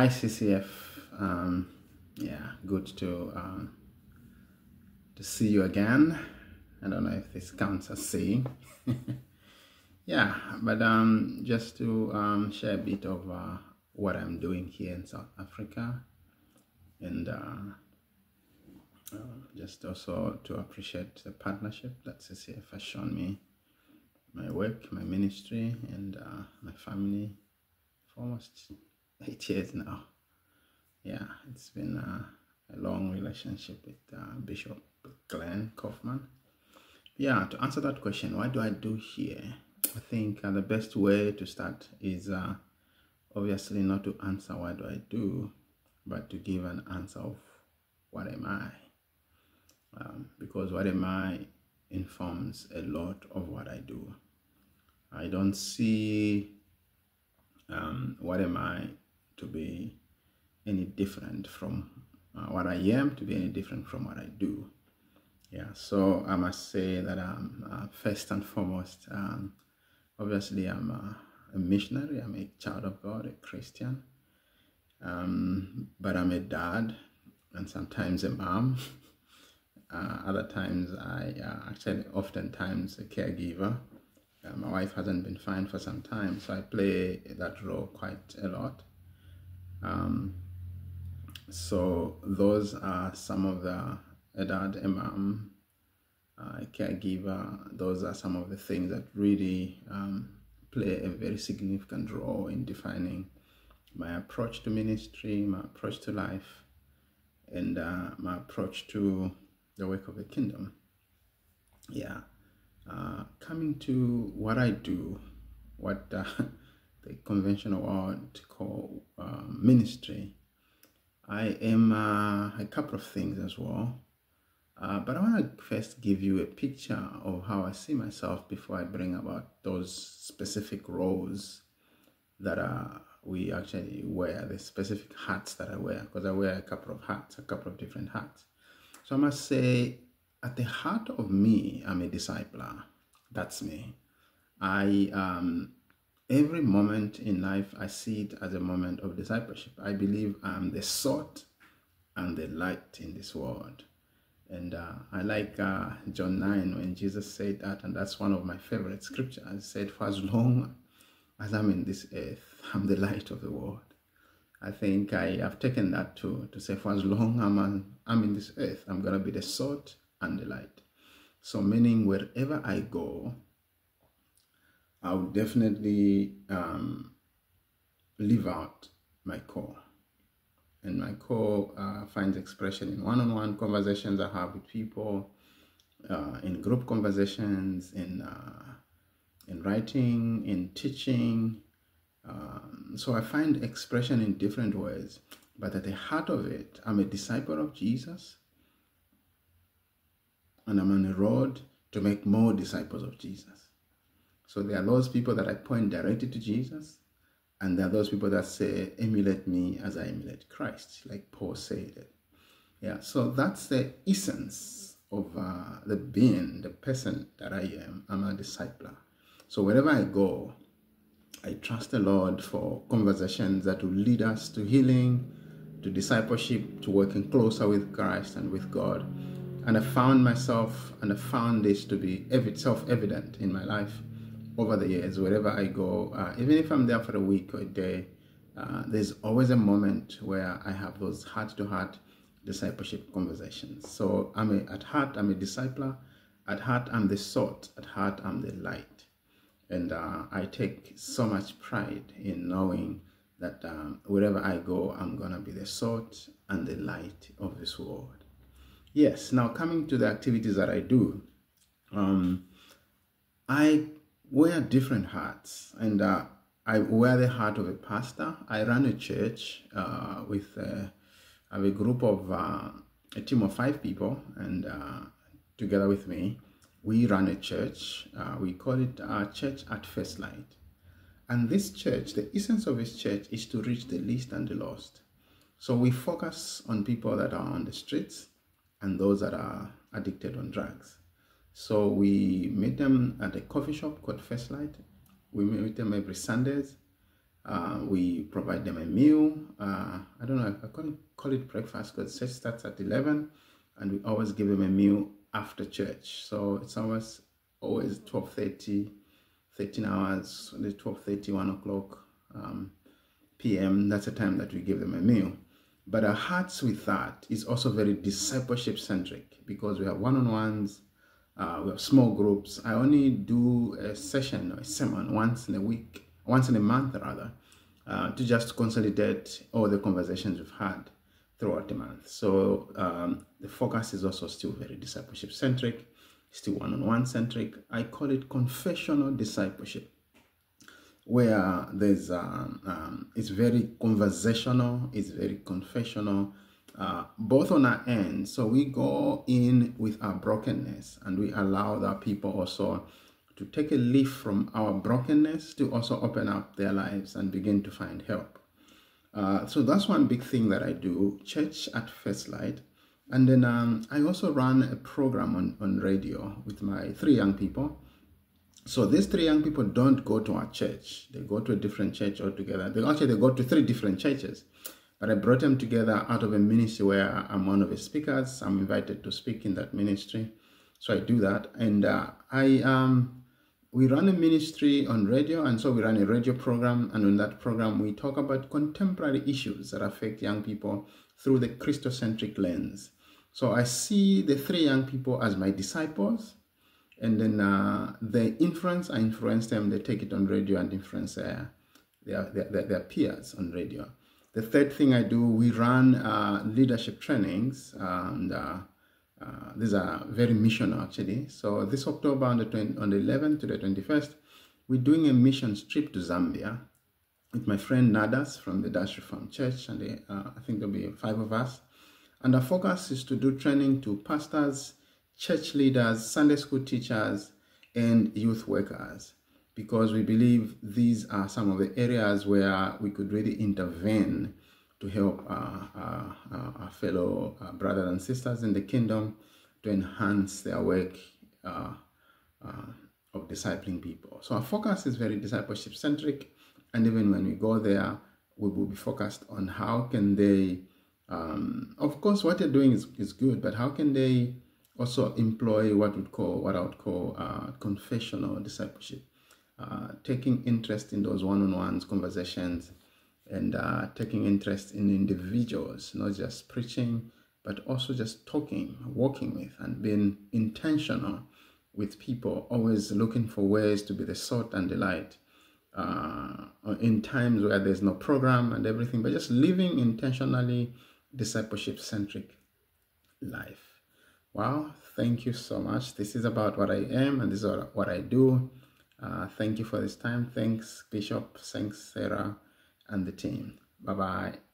Hi CCF. Yeah, good to see you again. I don't know if this counts as seeing. Yeah, but just to share a bit of what I'm doing here in South Africa, and just also to appreciate the partnership that CCF has shown me, my work, my ministry, and my family for almost 8 years now. Yeah, it's been a long relationship with Bishop Glenn Kaufman. Yeah, to answer that question, what do I do here? I think the best way to start is obviously not to answer what do I do, but to give an answer of what am I? Because what am I informs a lot of what I do. I don't see what am I to be any different from what I am, to be any different from what I do. Yeah, so I must say that I'm first and foremost, obviously I'm a missionary, I'm a child of God, a Christian, but I'm a dad and sometimes a mom. Other times oftentimes a caregiver. My wife hasn't been fine for some time, so I play that role quite a lot. So those are some of a dad, a mom, a caregiver. Those are some of the things that really play a very significant role in defining my approach to ministry, my approach to life, and my approach to the work of the kingdom. Yeah. Coming to what I do, what the conventional word call ministry, I am a couple of things as well. But I want to first give you a picture of how I see myself before I bring about those specific roles that we actually wear, the specific hats that I wear, because I wear a couple of hats, a couple of different hats. So I must say, at the heart of me, I'm a discipler. That's me. Every moment in life, I see it as a moment of discipleship. I believe I'm the salt and the light in this world. And I like John 9 when Jesus said that, and that's one of my favorite scriptures. He said, for as long as I'm in this earth, I'm the light of the world. I think I have taken that to say, for as long I'm in this earth, I'm going to be the salt and the light. So meaning wherever I go, I will definitely live out my core. And my core finds expression in one-on-one conversations I have with people, in group conversations, in writing, in teaching. So I find expression in different ways. But at the heart of it, I'm a disciple of Jesus. And I'm on a road to make more disciples of Jesus. So there are those people that I point directly to Jesus. And there are those people that say, emulate me as I emulate Christ, like Paul said it. Yeah, so that's the essence of the being, the person that I am. I'm a discipler. So wherever I go, I trust the Lord for conversations that will lead us to healing, to discipleship, to working closer with Christ and with God. And I found myself, and I found this to be self-evident in my life over the years. Wherever I go, even if I'm there for a week or a day, there's always a moment where I have those heart-to-heart discipleship conversations. So at heart, I'm a discipler. At heart, I'm the salt. At heart, I'm the light. And I take so much pride in knowing that wherever I go, I'm going to be the salt and the light of this world. Yes, now coming to the activities that I do, I wear different hats, and I wear the hat of a pastor. I run a church with I have a group of a team of 5 people, and together with me, we run a church. We call it Church at First Light. And this church, the essence of this church is to reach the least and the lost. So we focus on people that are on the streets and those that are addicted on drugs. So we meet them at a coffee shop called First Light. We meet them every Sundays. We provide them a meal. I don't know, I can't call it breakfast because church starts at 11, and we always give them a meal after church. So it's always 12:30, 13 hours, 12:30, 1 o'clock p.m. That's the time that we give them a meal. But our hearts with that is also very discipleship centric, because we have one-on-ones, we have small groups. I only do a session or a sermon once in a month rather, to just consolidate all the conversations we've had throughout the month. So the focus is also still very discipleship centric, still one-on-one centric. I call it confessional discipleship, where there's it's very conversational, it's very confessional, both on our end. So we go in with our brokenness, and we allow the people also to take a leaf from our brokenness to also open up their lives and begin to find help. So that's one big thing that I do, church at first light. And then I also run a program on radio with my 3 young people. So these 3 young people don't go to our church. They go to a different church altogether. They go to 3 different churches. But I brought them together out of a ministry where I'm one of the speakers. I'm invited to speak in that ministry. So I do that. And we run a ministry on radio. And so we run a radio program. And on that program, we talk about contemporary issues that affect young people through the Christocentric lens. So I see the 3 young people as my disciples. And then I influence them, they take it on radio and influence their peers on radio. The third thing I do, we run leadership trainings, and these are very missional actually. So this October on the 11th to the 21st, we're doing a mission trip to Zambia with my friend Nadas from the Dash Reformed Church, and I think there'll be 5 of us. And our focus is to do training to pastors, church leaders, Sunday school teachers, and youth workers, because we believe these are some of the areas where we could really intervene to help our fellow brothers and sisters in the kingdom to enhance their work of discipling people. So our focus is very discipleship centric, and even when we go there, we will be focused on how can they, of course what they're doing is good, but how can they also employ what I would call confessional discipleship, taking interest in those one-on-ones conversations, and taking interest in individuals, not just preaching, but also just talking, walking with, and being intentional with people, always looking for ways to be the salt and the light in times where there's no program and everything, but just living intentionally discipleship-centric life. Wow, thank you so much. This is about what I am, and this is what I do. Thank you for this time. Thanks, Bishop. Thanks, Sarah, and the team. Bye-bye.